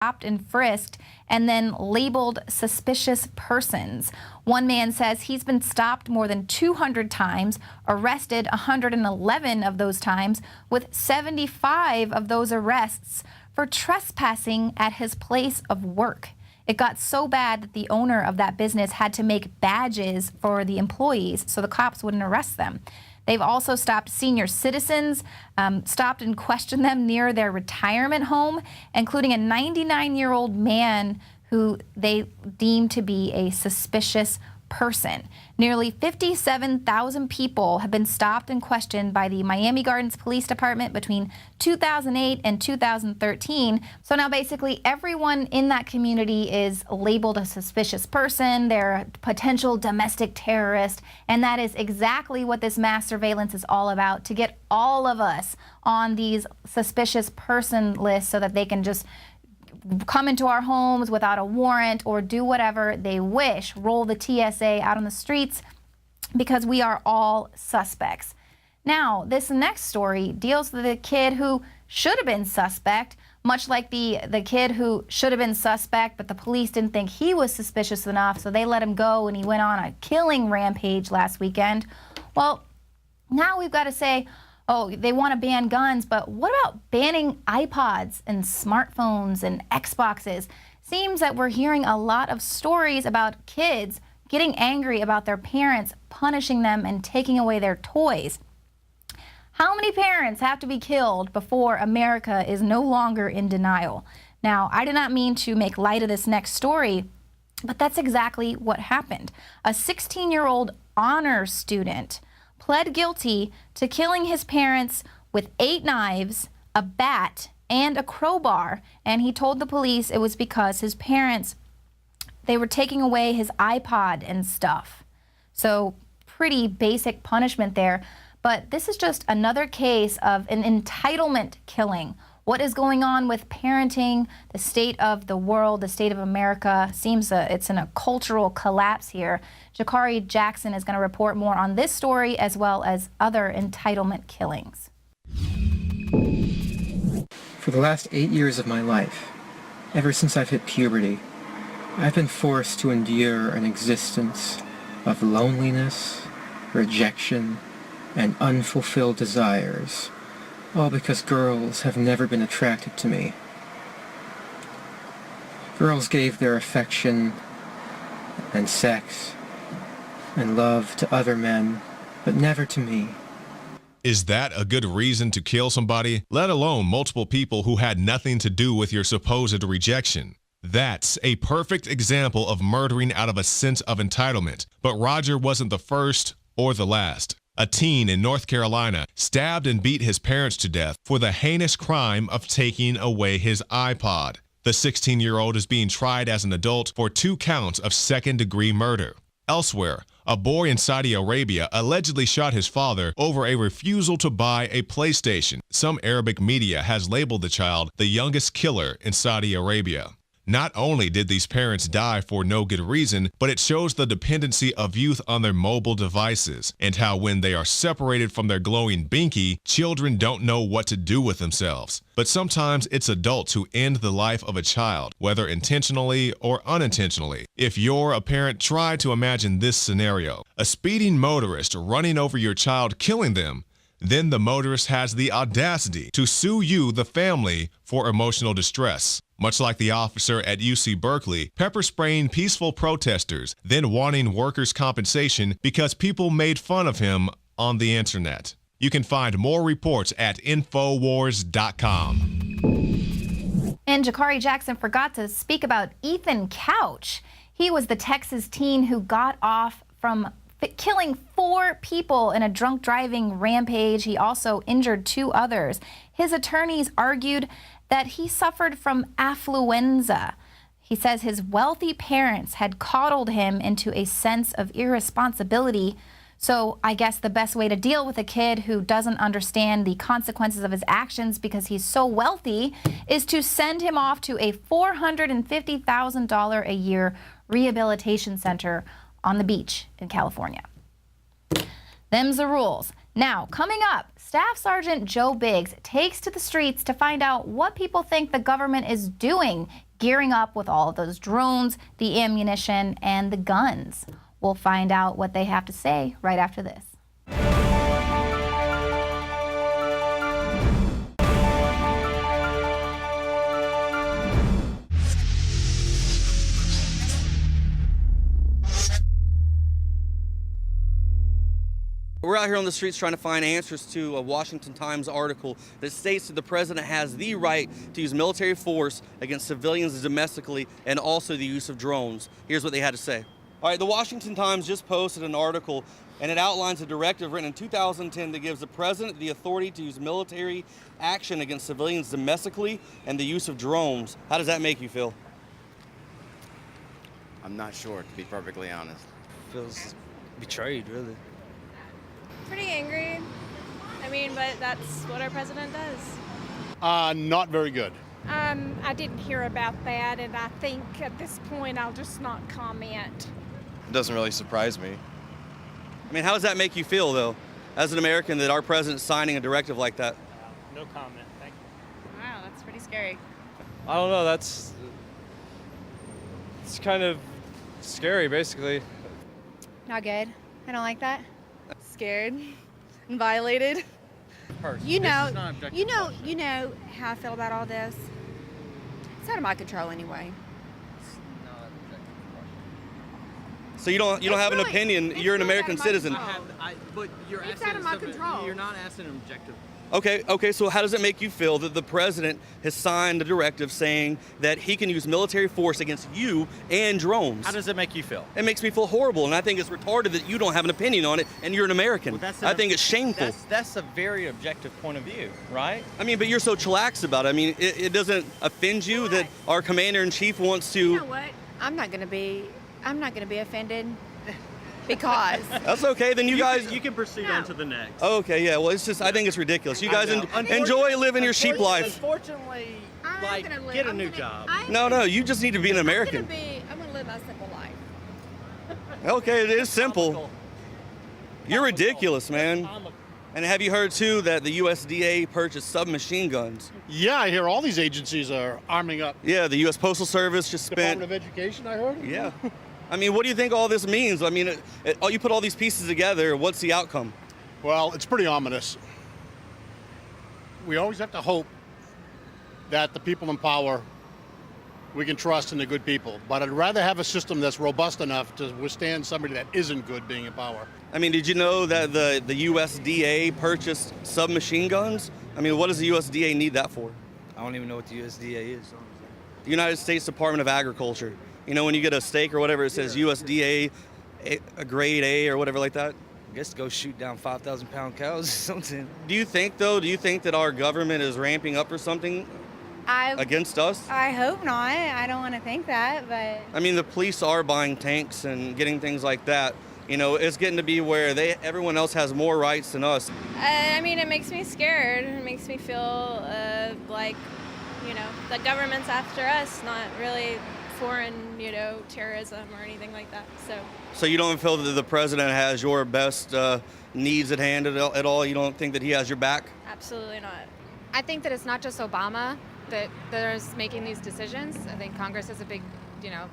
stopped and frisked and then labeled suspicious persons. One man says he's been stopped more than 200 times, arrested 111 of those times, with 75 of those arrests for trespassing at his place of work. It got so bad that the owner of that business had to make badges for the employees so the cops wouldn't arrest them. They've also stopped senior citizens, stopped and questioned them near their retirement home, including a 99-year-old man who they deemed to be a suspicious person. Nearly 57,000 people have been stopped and questioned by the Miami Gardens Police Department between 2008 and 2013. So now basically everyone in that community is labeled a suspicious person. They're a potential domestic terrorist. And that is exactly what this mass surveillance is all about, to get all of us on these suspicious person lists so that they can just come into our homes without a warrant or do whatever they wish, roll the TSA out on the streets, because we are all suspects. Now, this next story deals with a kid who should have been suspect, much like the kid who should have been suspect, but the police didn't think he was suspicious enough, so they let him go and he went on a killing rampage last weekend. Well, now we've got to say, oh, they want to ban guns, but what about banning iPods and smartphones and Xboxes? Seems that we're hearing a lot of stories about kids getting angry about their parents punishing them and taking away their toys. How many parents have to be killed before America is no longer in denial? Now, I did not mean to make light of this next story, but that's exactly what happened. A 16-year-old honor student pled guilty to killing his parents with 8 knives, a bat, and a crowbar. And he told the police it was because his parents, they were taking away his iPod and stuff. So pretty basic punishment there. But this is just another case of an entitlement killing. What is going on with parenting, the state of the world, the state of America? Seems it's in a cultural collapse here. Jakari Jackson is going to report more on this story as well as other entitlement killings. For the last 8 years of my life, ever since I've hit puberty, I've been forced to endure an existence of loneliness, rejection, and unfulfilled desires. All because girls have never been attracted to me. Girls gave their affection and sex and love to other men, but never to me. Is that a good reason to kill somebody, let alone multiple people who had nothing to do with your supposed rejection? That's a perfect example of murdering out of a sense of entitlement. But Roger wasn't the first or the last. A teen in North Carolina stabbed and beat his parents to death for the heinous crime of taking away his iPod. The 16-year-old is being tried as an adult for 2 counts of second-degree murder. Elsewhere, a boy in Saudi Arabia allegedly shot his father over a refusal to buy a PlayStation. Some Arabic media has labeled the child the youngest killer in Saudi Arabia. Not only did these parents die for no good reason, but it shows the dependency of youth on their mobile devices and how when they are separated from their glowing binky, children don't know what to do with themselves. But sometimes it's adults who end the life of a child, whether intentionally or unintentionally. If you're a parent, try to imagine this scenario: a speeding motorist running over your child, killing them. Then the motorist has the audacity to sue you, the family, for emotional distress. Much like the officer at UC Berkeley, pepper spraying peaceful protesters, then wanting workers' compensation because people made fun of him on the internet. You can find more reports at INFOWARS.com. And Jakari Jackson forgot to speak about Ethan Couch. He was the Texas teen who got off from killing 4 people in a drunk driving rampage. He also injured 2 others. His attorneys argued that he suffered from affluenza. He says his wealthy parents had coddled him into a sense of irresponsibility. So I guess the best way to deal with a kid who doesn't understand the consequences of his actions because he's so wealthy is to send him off to a $450,000 a year rehabilitation center on the beach in California. Them's the rules. Now, coming up, Staff Sergeant Joe Biggs takes to the streets to find out what people think the government is doing, gearing up with all of those drones, the ammunition, and the guns. We'll find out what they have to say right after this. We're out here on the streets trying to find answers to a Washington Times article that states that the president has the right to use military force against civilians domestically and also the use of drones. Here's what they had to say. All right, the Washington Times just posted an article and it outlines a directive written in 2010 that gives the president the authority to use military action against civilians domestically and the use of drones. How does that make you feel? I'm not sure, to be perfectly honest. Feels betrayed, really. Pretty angry. I mean, but that's what our president does. Not very good. I didn't hear about that, and I think at this point I'll just not comment. It doesn't really surprise me. I mean, how does that make you feel, though, as an American, that our president's signing a directive like that? No comment, thank you. Wow, that's pretty scary. I don't know, it's kind of scary, basically. Not good. I don't like that. Scared and violated. You know how I feel about all this. It's out of my control anyway. So you don't have an opinion. You're an American citizen. But you're It's out of my control. You're not asking an objective. Okay, so how does it make you feel that the president has signed a directive saying that he can use military force against you and drones? How does it make you feel? It makes me feel horrible, and I think it's retarded that you don't have an opinion on it, and you're an American. I think it's shameful. That's a very objective point of view, right? I mean, but you're so chillaxed about it. I mean, it doesn't offend you that our commander-in-chief wants to... You know what? I'm not gonna be offended because That's okay, then you guys... You can proceed on to the next. Okay, yeah, well, it's just, I think it's ridiculous. You guys enjoy living your sheep life. Unfortunately, get a new job. No, you just need to be an American. I'm gonna live my simple life. Okay, it is simple. You're ridiculous, man. And have you heard, too, that the USDA purchased submachine guns? Yeah, I hear all these agencies are arming up. Yeah, the U.S. Postal Service just spent... Department of Education, I heard? Yeah. I mean, what do you think all this means? I mean, you put all these pieces together, what's the outcome? Well, it's pretty ominous. We always have to hope that the people in power we can trust in the good people. But I'd rather have a system that's robust enough to withstand somebody that isn't good being in power. I mean, did you know that the USDA purchased submachine guns? I mean, what does the USDA need that for? I don't even know what the USDA is. The United States Department of Agriculture. You know, when you get a steak or whatever, it says USDA, a grade A or whatever like that. I guess go shoot down 5,000-pound cows or something. Do you think that our government is ramping up or something against us? I hope not. I don't want to think that, but I mean, the police are buying tanks and getting things like that. You know, it's getting to be where everyone else has more rights than us. I mean, it makes me scared. It makes me feel like, the government's after us, not really foreign, terrorism or anything like that. So you don't feel that the president has your best needs at hand at all? You don't think that he has your back? Absolutely not. I think that it's not just Obama that is making these decisions. I think Congress has a big,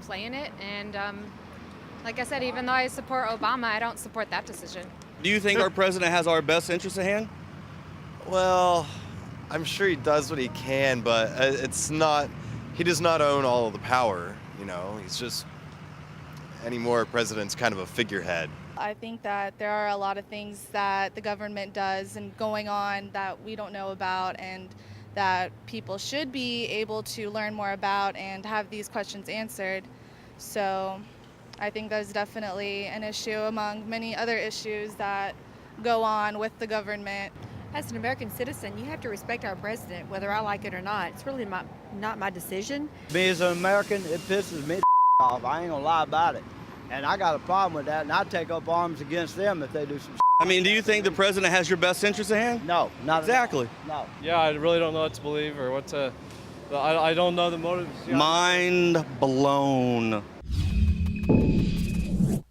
play in it. And like I said, even though I support Obama, I don't support that decision. Do you think our president has our best interest at hand? Well, I'm sure he does what he can, but he does not own all of the power, he's just, anymore, president's kind of a figurehead. I think that there are a lot of things that the government does and going on that we don't know about and that people should be able to learn more about and have these questions answered. So I think there's definitely an issue among many other issues that go on with the government. As an American citizen, you have to respect our president, whether I like it or not. It's really not my decision. Me as an American, it pisses me off. I ain't gonna lie about it. And I got a problem with that, and I take up arms against them if they do some I mean, do you think the president has your best interest at hand? No, not exactly. No. Yeah, I really don't know what to believe or what to... I don't know the motives. Mind blown.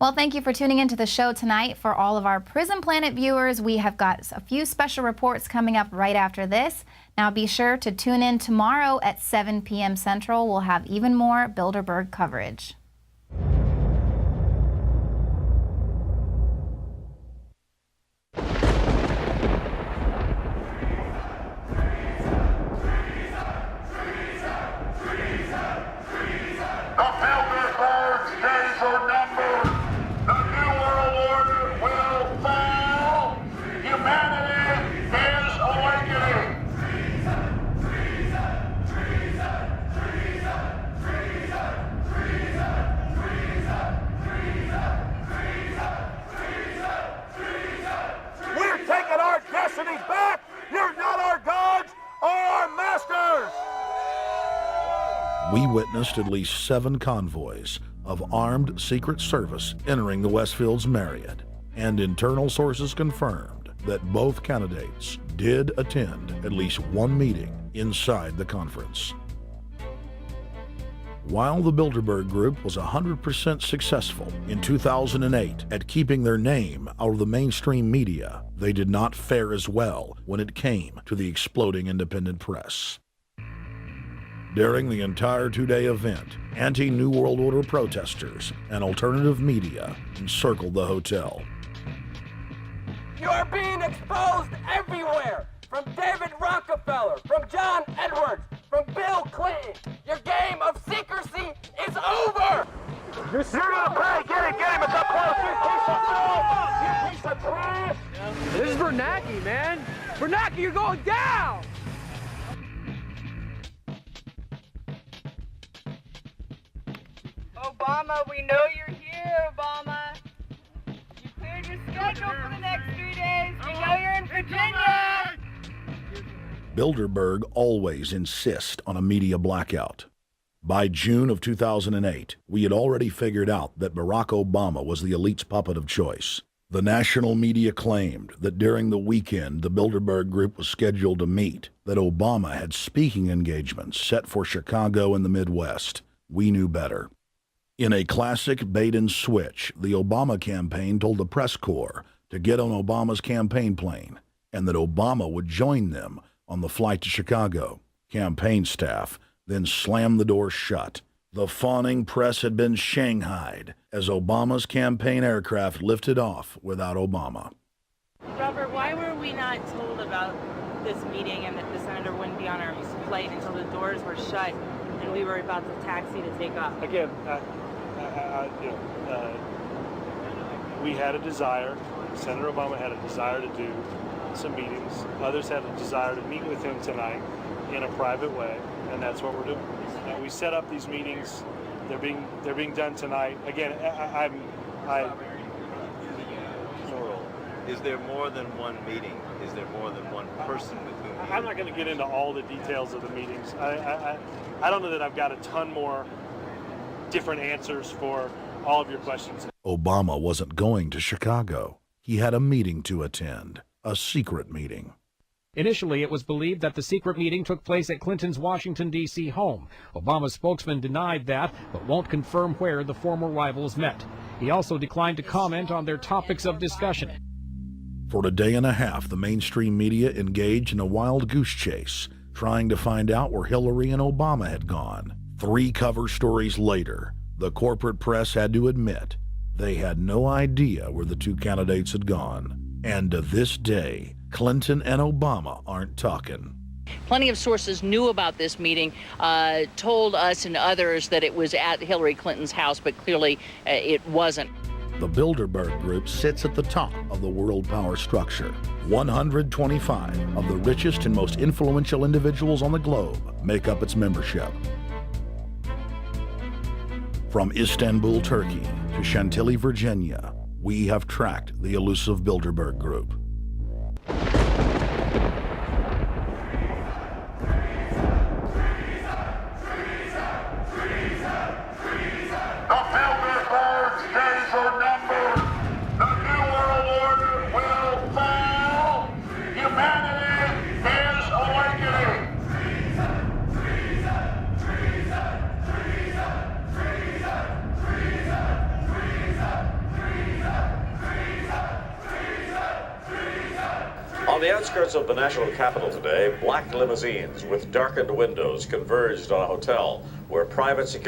Well, thank you for tuning into the show tonight. For all of our Prison Planet viewers, we have got a few special reports coming up right after this. Now be sure to tune in tomorrow at 7 p.m. Central. We'll have even more Bilderberg coverage. We witnessed at least 7 convoys of armed Secret Service entering the Westfield's Marriott, and internal sources confirmed that both candidates did attend at least one meeting inside the conference. While the Bilderberg Group was 100% successful in 2008 at keeping their name out of the mainstream media, they did not fare as well when it came to the exploding independent press. During the entire 2-day event, anti-New World Order protesters and alternative media encircled the hotel. You are being exposed everywhere! From David Rockefeller, from John Edwards, from Bill Clinton! Your game of secrecy is over! You're gonna pay! Get him! It's up close! You piece of trash! This is Bernanke, man! Bernanke, you're going down! Obama, we know you're here, Obama. You cleared your schedule for the next 3 days. We know you're in Virginia. Bilderberg always insist on a media blackout. By June of 2008, we had already figured out that Barack Obama was the elite's puppet of choice. The national media claimed that during the weekend the Bilderberg Group was scheduled to meet, that Obama had speaking engagements set for Chicago and the Midwest. We knew better. In a classic bait-and-switch, the Obama campaign told the press corps to get on Obama's campaign plane and that Obama would join them on the flight to Chicago. Campaign staff then slammed the door shut. The fawning press had been shanghaied as Obama's campaign aircraft lifted off without Obama. Robert, why were we not told about this meeting and that the senator wouldn't be on our flight until the doors were shut and we were about to taxi to take off? Again, we had a desire, Senator Obama had a desire to do some meetings. Others had a desire to meet with him tonight in a private way, and that's what we're doing. We set up these meetings. They're being done tonight. Again, Is there more than one meeting? Is there more than one person with whom? I'm not going to get into all the details of the meetings. I don't know that I've got a ton more different answers for all of your questions. Obama wasn't going to Chicago. He had a meeting to attend, a secret meeting. Initially, it was believed that the secret meeting took place at Clinton's Washington, D.C. home. Obama's spokesman denied that, but won't confirm where the former rivals met. He also declined to comment on their topics of discussion. For a day and a half, the mainstream media engaged in a wild goose chase, trying to find out where Hillary and Obama had gone. 3 cover stories later, the corporate press had to admit they had no idea where the 2 candidates had gone. And to this day, Clinton and Obama aren't talking. Plenty of sources knew about this meeting, told us and others that it was at Hillary Clinton's house, but clearly it wasn't. The Bilderberg Group sits at the top of the world power structure. 125 of the richest and most influential individuals on the globe make up its membership. From Istanbul, Turkey to Chantilly, Virginia, we have tracked the elusive Bilderberg Group. outskirts of the national capital today, black limousines with darkened windows converged on a hotel where private security